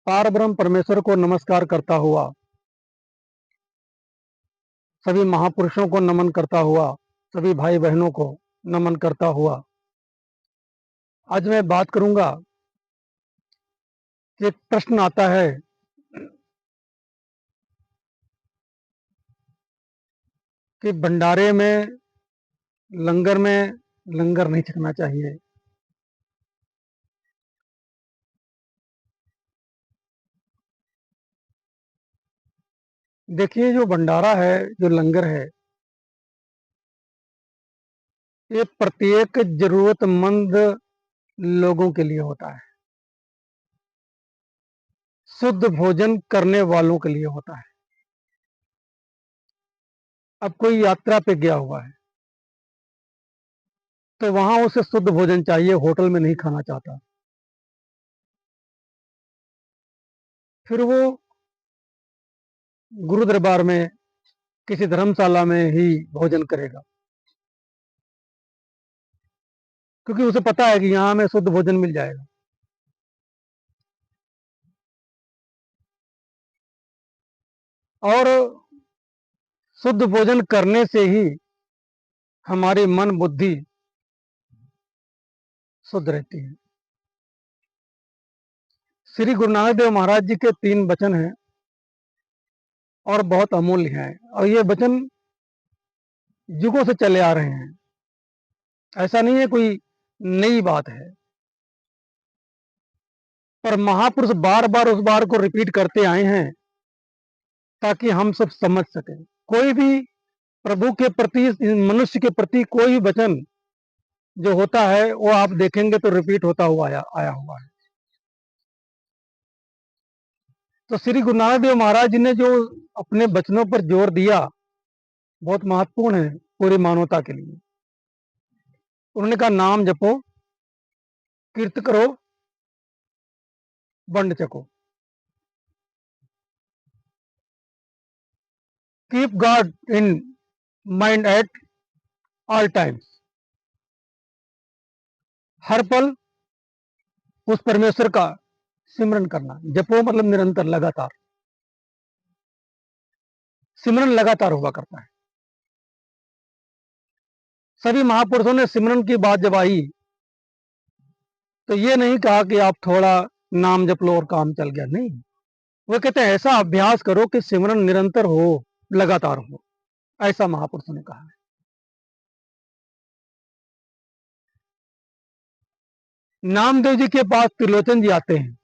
पारब्रह्म परमेश्वर को नमस्कार करता हुआ, सभी महापुरुषों को नमन करता हुआ, सभी भाई बहनों को नमन करता हुआ, आज मैं बात करूंगा कि एक प्रश्न आता है कि भंडारे में, लंगर में लंगर नहीं छकना चाहिए। देखिए, जो भंडारा है, जो लंगर है, ये प्रत्येक जरूरतमंद लोगों के लिए होता है, शुद्ध भोजन करने वालों के लिए होता है। अब कोई यात्रा पे गया हुआ है तो वहां उसे शुद्ध भोजन चाहिए, होटल में नहीं खाना चाहता, फिर वो गुरु दरबार में, किसी धर्मशाला में ही भोजन करेगा, क्योंकि उसे पता है कि यहां हमें शुद्ध भोजन मिल जाएगा। और शुद्ध भोजन करने से ही हमारी मन बुद्धि शुद्ध रहती है। श्री गुरु नानक देव महाराज जी के 3 वचन हैं और बहुत अमूल्य हैं, और ये वचन युगों से चले आ रहे हैं। ऐसा नहीं है कोई नई बात है, पर महापुरुष बार बार उस बार को रिपीट करते आए हैं ताकि हम सब समझ सकें। कोई भी प्रभु के प्रति, मनुष्य के प्रति कोई भी वचन जो होता है वो आप देखेंगे तो रिपीट होता हुआ आया हुआ है। तो श्री गुरु नानक देव महाराज जी ने जो अपने वचनों पर जोर दिया, बहुत महत्वपूर्ण है पूरी मानवता के लिए। उन्होंने कहा, नाम जपो, कीर्त करो, बंड चको, keep God in mind at all times. हर पल उस परमेश्वर का सिमरन करना। जपो मतलब निरंतर, लगातार। सिमरन लगातार हुआ करता है। सभी महापुरुषों ने सिमरन की बात जब आई तो ये नहीं कहा कि आप थोड़ा नाम जप लो और काम चल गया, नहीं। वो कहते हैं ऐसा अभ्यास करो कि सिमरन निरंतर हो, लगातार हो। ऐसा महापुरुषों ने कहा है। नामदेव जी के पास त्रिलोचन जी आते हैं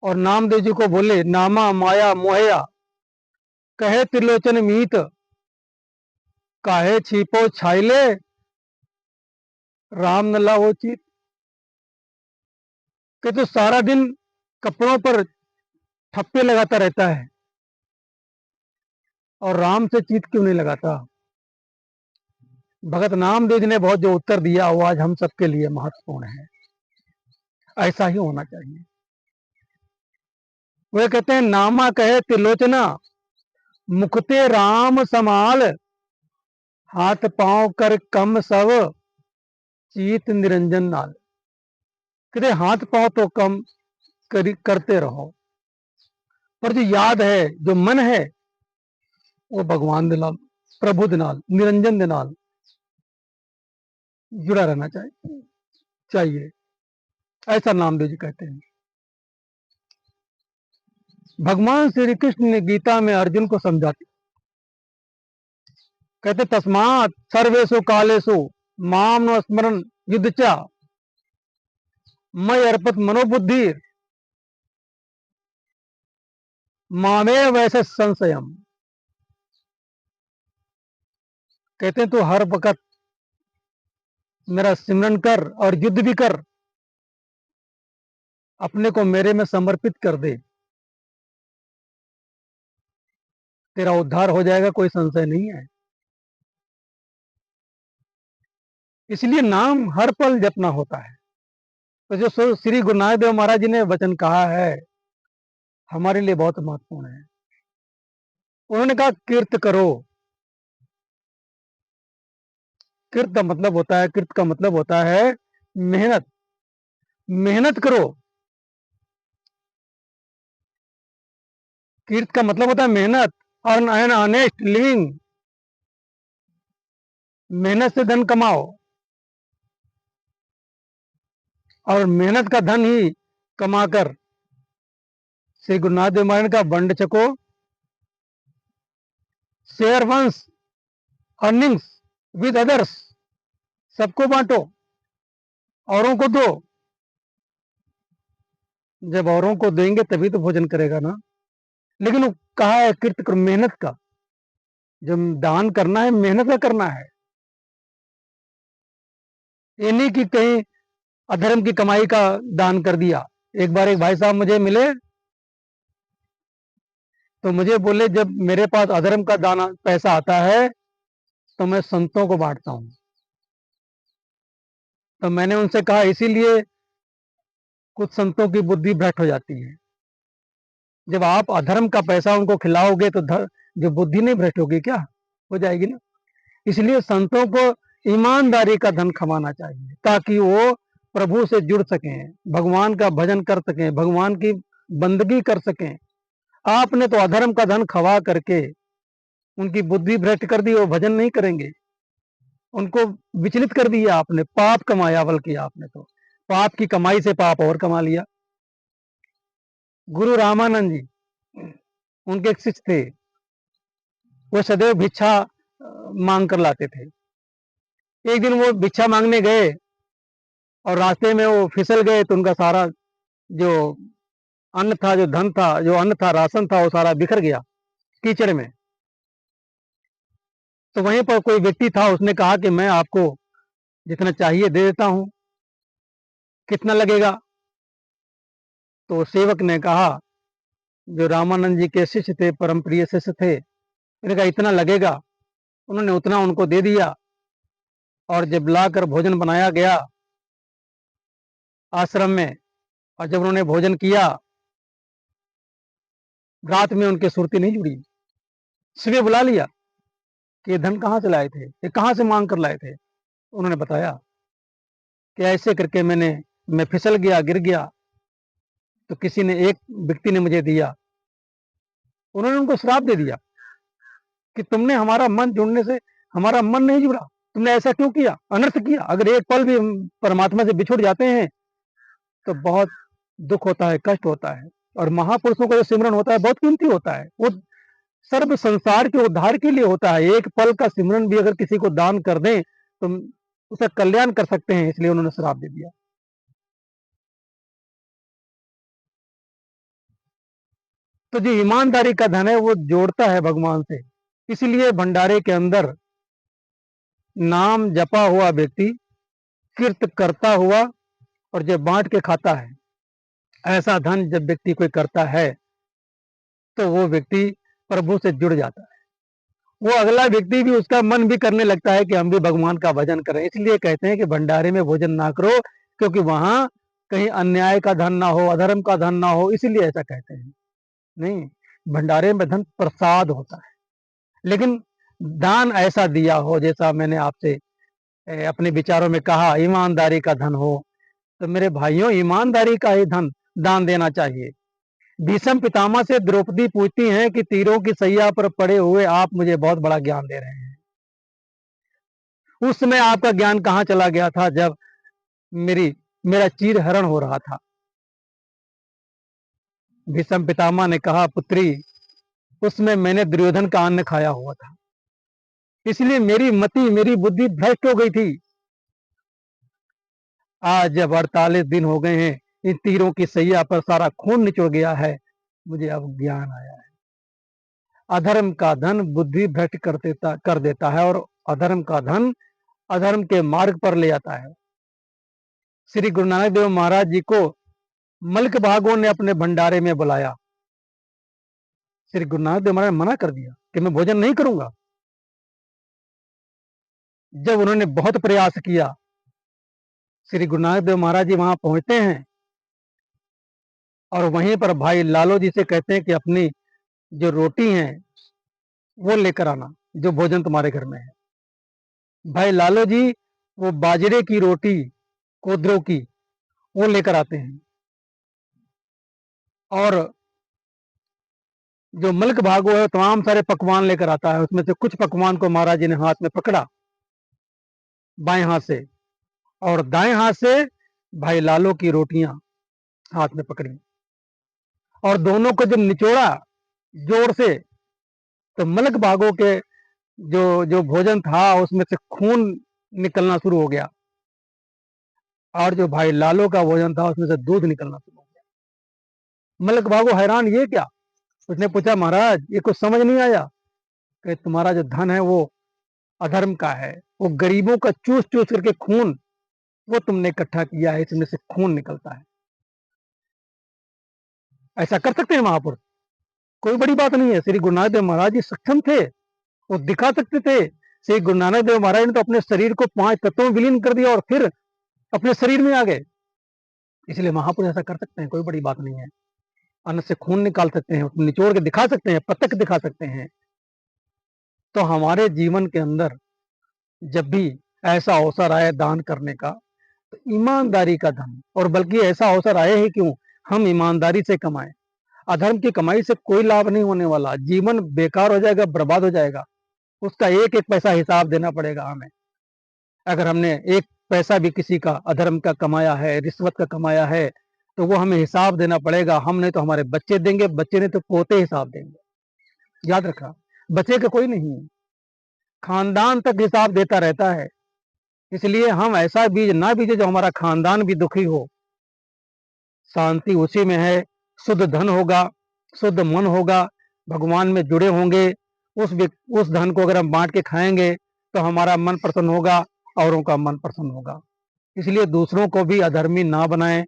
और नामदेव जी को बोले, नामा माया मोहया कहे त्रिलोचन मीत, काहे छिपो छाइले राम न लाओ चित। कि तो सारा दिन कपड़ों पर ठप्पे लगाता रहता है और राम से चित क्यों नहीं लगाता। भगत नामदेव जी ने बहुत जो उत्तर दिया वो आज हम सबके लिए महत्वपूर्ण है। ऐसा ही होना चाहिए। वे कहते हैं, नामा कहे त्रिलोचना मुखते राम समाल, हाथ पांव कर कम सब चीत निरंजन नाल। कहते हाथ पांव तो कम करते रहो, पर जो याद है, जो मन है, वो भगवान दे नाल, प्रभु दे नाल, निरंजन दे नाल जुड़ा रहना चाहिए। ऐसा नामदेव जी कहते हैं। भगवान श्री कृष्ण ने गीता में अर्जुन को समझाते, कहते तस्मात् सर्वेषु कालेषु माम न स्मरण युद्धचा मय अर्पित मनोबुद्धि मामे वैसे संशयम। कहते हैं तू हर वक्त मेरा सिमरन कर और युद्ध भी कर, अपने को मेरे में समर्पित कर दे, तेरा उद्धार हो जाएगा, कोई संशय नहीं है। इसलिए नाम हर पल जपना होता है। तो जो श्री गुरु नानक देव महाराज जी ने वचन कहा है, हमारे लिए बहुत महत्वपूर्ण है। उन्होंने कहा, कीर्त करो। कीर्त का मतलब होता है मेहनत। मेहनत करो, कीर्त का मतलब होता है मेहनत, अर्न एन ऑनेस्ट लिविंग। मेहनत से धन कमाओ और मेहनत का धन ही कमाकर श्री गुरु नानक देव महाराज का बंड चको, share ones earnings with others, सबको बांटो, औरों को दो। जब औरों को देंगे तभी तो भोजन करेगा ना। लेकिन वो कहा है कृत करो, मेहनत का। जब दान करना है मेहनत का करना है, ये नहीं कि कहीं अधर्म की कमाई का दान कर दिया। एक बार एक भाई साहब मुझे मिले तो मुझे बोले, जब मेरे पास अधर्म का दाना पैसा आता है तो मैं संतों को बांटता हूं। तो मैंने उनसे कहा, इसीलिए कुछ संतों की बुद्धि भ्रष्ट हो जाती है। जब आप अधर्म का पैसा उनको खिलाओगे तो जो बुद्धि नहीं भ्रष्ट होगी क्या? हो जाएगी ना। इसलिए संतों को ईमानदारी का धन कमाना चाहिए ताकि वो प्रभु से जुड़ सकें, भगवान का भजन कर सकें, भगवान की बंदगी कर सकें। आपने तो अधर्म का धन खवा करके उनकी बुद्धि भ्रष्ट कर दी, वो भजन नहीं करेंगे। उनको विचलित कर दिया आपने, पाप कमाया, बल्कि आपने तो पाप की कमाई से पाप और कमा लिया। गुरु रामानंद जी, उनके एक शिष्य थे, वो सदैव भिक्षा मांग कर लाते थे। एक दिन वो भिक्षा मांगने गए और रास्ते में वो फिसल गए तो उनका सारा जो अन्न था, जो धन था, जो अन्न था, राशन था, वो सारा बिखर गया कीचड़ में। तो वहीं पर कोई व्यक्ति था, उसने कहा कि मैं आपको जितना चाहिए दे देता हूं, कितना लगेगा? तो सेवक ने कहा, जो रामानंद जी के शिष्य थे, परम प्रिय शिष्य थे, उन्होंने कहा इतना लगेगा। उन्होंने उतना उनको दे दिया और जब लाकर भोजन बनाया गया आश्रम में, और जब उन्होंने भोजन किया, रात में उनकी सुरती नहीं जुड़ी। सुबह बुला लिया कि ये धन कहाँ से लाए थे, ये कहाँ से मांग कर लाए थे? उन्होंने बताया कि ऐसे करके मैं फिसल गया, गिर गया, तो किसी ने, एक व्यक्ति ने मुझे दिया। उन्होंने उनको श्राप दे दिया कि तुमने हमारा मन जुड़ने से, हमारा मन नहीं जुड़ा, तुमने ऐसा क्यों किया, अनर्थ किया। अगर एक पल भी हम परमात्मा से बिछुड़ जाते हैं तो बहुत दुख होता है, कष्ट होता है। और महापुरुषों का जो सिमरन होता है बहुत कीमती होता है, वो सर्व संसार के उद्धार के लिए होता है। एक पल का सिमरन भी अगर किसी को दान कर दें तो उसका कल्याण कर सकते हैं, इसलिए उन्होंने श्राप दे दिया। तो जो ईमानदारी का धन है वो जोड़ता है भगवान से। इसलिए भंडारे के अंदर नाम जपा हुआ व्यक्ति, कीर्त करता हुआ, और जब बांट के खाता है, ऐसा धन जब व्यक्ति कोई करता है तो वो व्यक्ति प्रभु से जुड़ जाता है। वो अगला व्यक्ति भी, उसका मन भी करने लगता है कि हम भी भगवान का भजन करें। इसलिए कहते हैं कि भंडारे में भोजन ना करो, क्योंकि वहां कहीं अन्याय का धन ना हो, अधर्म का धन ना हो, इसलिए ऐसा कहते हैं। नहीं, भंडारे में धन प्रसाद होता है। लेकिन दान ऐसा दिया हो, जैसा मैंने आपसे अपने विचारों में कहा, ईमानदारी का धन हो, तो मेरे भाइयों ईमानदारी का ही धन दान देना चाहिए। भीष्म पितामह से द्रौपदी पूछती हैं कि तीरों की सैया पर पड़े हुए आप मुझे बहुत बड़ा ज्ञान दे रहे हैं, उस समय आपका ज्ञान कहाँ चला गया था जब मेरा चीर हरण हो रहा था? भीष्म पितामह ने कहा, पुत्री, उसमें मैंने दुर्योधन का अन्न खाया हुआ था, इसलिए मेरी बुद्धि भ्रष्ट हो गई थी। आज जब 48 दिन हो गए हैं, इन तीरों की सैया पर सारा खून निचुड़ गया है, मुझे अब ज्ञान आया है। अधर्म का धन बुद्धि भ्रष्ट कर देता है और अधर्म का धन अधर्म के मार्ग पर ले जाता है। श्री गुरु नानक देव महाराज जी को मलिक भागों ने अपने भंडारे में बुलाया। श्री गुरु नानक देव महाराज ने मना कर दिया कि मैं भोजन नहीं करूंगा। जब उन्होंने बहुत प्रयास किया, श्री गुरु नानक देव महाराज जी वहां पहुंचते हैं और वहीं पर भाई लालो जी से कहते हैं कि अपनी जो रोटी है वो लेकर आना, जो भोजन तुम्हारे घर में है। भाई लालो जी वो बाजरे की रोटी, कोदरों की, वो लेकर आते हैं और जो मलक भागो है तमाम सारे पकवान लेकर आता है, उसमें से कुछ पकवान को महाराज जी ने हाथ में पकड़ा बाएं हाथ से, और दाएं हाथ से भाई लालो की रोटियां हाथ में पकड़ी, और दोनों को जब निचोड़ा जोर से, तो मलक भागो के जो जो भोजन था उसमें से खून निकलना शुरू हो गया, और जो भाई लालो का भोजन था उसमें से दूध निकलना शुरू हो गया। मलक भागो हैरान, ये क्या? उसने पूछा महाराज ये कुछ समझ नहीं आया कि तुम्हारा जो धन है वो अधर्म का है, वो गरीबों का चूस चूस करके खून वो तुमने इकट्ठा किया है, इसमें से खून निकलता है। ऐसा कर सकते हैं महापुरुष? कोई बड़ी बात नहीं है। श्री गुरु नानक देव महाराज जी सक्षम थे, वो दिखा सकते थे। श्री गुरु नानक देव महाराज ने तो अपने शरीर को 5 तत्वों में विलीन कर दिया और फिर अपने शरीर में आ गए। इसलिए महापुरुष ऐसा कर सकते हैं, कोई बड़ी बात नहीं है। अन्न से खून निकाल सकते हैं, उसको निचोड़ के दिखा सकते हैं, प्रत्यक्ष दिखा सकते हैं। तो हमारे जीवन के अंदर जब भी ऐसा अवसर आए दान करने का, तो ईमानदारी का धन, और बल्कि ऐसा अवसर आए ही क्यों, हम ईमानदारी से कमाएं। अधर्म की कमाई से कोई लाभ नहीं होने वाला, जीवन बेकार हो जाएगा, बर्बाद हो जाएगा। उसका एक एक पैसा हिसाब देना पड़ेगा हमें। अगर हमने एक पैसा भी किसी का अधर्म का कमाया है, रिश्वत का कमाया है, तो वो हमें हिसाब देना पड़ेगा। हम नहीं तो हमारे बच्चे देंगे, बच्चे नहीं तो पोते हिसाब देंगे। याद रखा, बच्चे का कोई नहीं है, खानदान तक हिसाब देता रहता है। इसलिए हम ऐसा बीज ना बीजे जो हमारा खानदान भी दुखी हो। शांति उसी में है। शुद्ध धन होगा, शुद्ध मन होगा, भगवान में जुड़े होंगे, उस धन को अगर हम बांट के खाएंगे तो हमारा मन प्रसन्न होगा, औरों का मन प्रसन्न होगा। इसलिए दूसरों को भी अधर्मी ना बनाएं,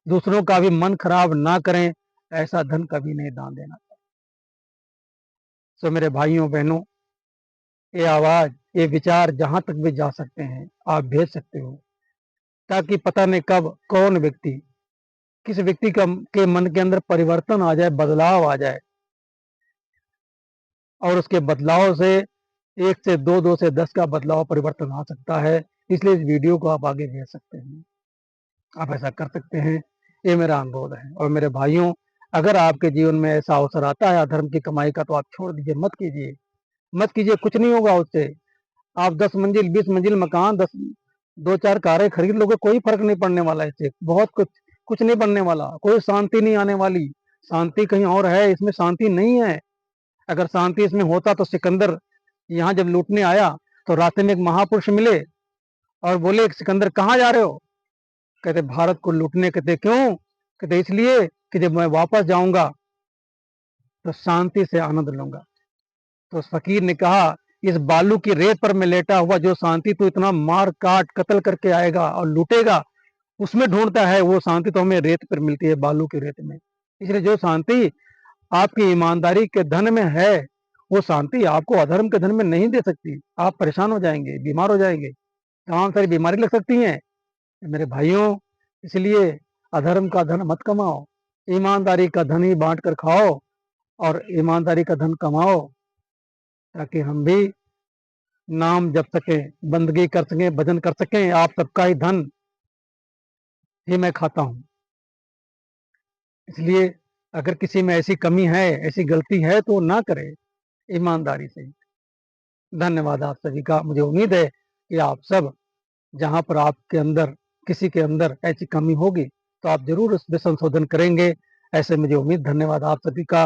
दूसरों का भी मन खराब ना करें। ऐसा धन कभी नहीं दान देना। सो मेरे भाइयों बहनों, ये आवाज, ये विचार जहां तक भी जा सकते हैं आप भेज सकते हो, ताकि पता नहीं कब कौन व्यक्ति, किस व्यक्ति का के मन के अंदर परिवर्तन आ जाए, बदलाव आ जाए, और उसके बदलाव से 1 से 2, 2 से 10 का बदलाव परिवर्तन आ सकता है। इसलिए इस वीडियो को आप आगे भेज सकते हैं, आप ऐसा कर सकते हैं। ये मेरा अनुरोध है। और मेरे भाइयों, अगर आपके जीवन में ऐसा अवसर आता है अधर्म की कमाई का, तो आप छोड़ दीजिए, मत कीजिए, मत कीजिए। कुछ नहीं होगा उससे। आप 10 मंजिल 20 मंजिल मकान, 2-4 कारें खरीद लोगे, कोई फर्क नहीं पड़ने वाला इससे। बहुत कुछ नहीं बनने वाला, कोई शांति नहीं आने वाली। शांति कहीं और है, इसमें शांति नहीं है। अगर शांति इसमें होता तो सिकंदर यहाँ जब लूटने आया तो रास्ते में एक महापुरुष मिले और बोले, सिकंदर कहाँ जा रहे हो? कहते भारत को लूटने। कहते क्यों? कहते इसलिए कि जब मैं वापस जाऊंगा तो शांति से आनंद लूंगा। तो उस फकीर ने कहा, इस बालू की रेत पर मैं लेटा हुआ जो शांति तो इतना मार काट कत्ल करके आएगा और लूटेगा, उसमें ढूंढता है, वो शांति तो हमें रेत पर मिलती है, बालू की रेत में। इसलिए जो शांति आपकी ईमानदारी के धन में है, वो शांति आपको अधर्म के धन में नहीं दे सकती। आप परेशान हो जाएंगे, बीमार हो जाएंगे, तमाम सारी बीमारी लग सकती हैं मेरे भाइयों। इसलिए अधर्म का धन मत कमाओ, ईमानदारी का धन ही बांट कर खाओ, और ईमानदारी का धन कमाओ, ताकि हम भी नाम जप सकें, बंदगी कर सकें, भजन कर सकें। आप सबका ही धन ही मैं खाता हूं। इसलिए अगर किसी में ऐसी कमी है, ऐसी गलती है, तो ना करे, ईमानदारी से। धन्यवाद आप सभी का। मुझे उम्मीद है कि आप सब, जहां पर आपके अंदर किसी के अंदर ऐसी कमी होगी तो आप जरूर उसमें संशोधन करेंगे, ऐसे मुझे उम्मीद। धन्यवाद आप सभी का।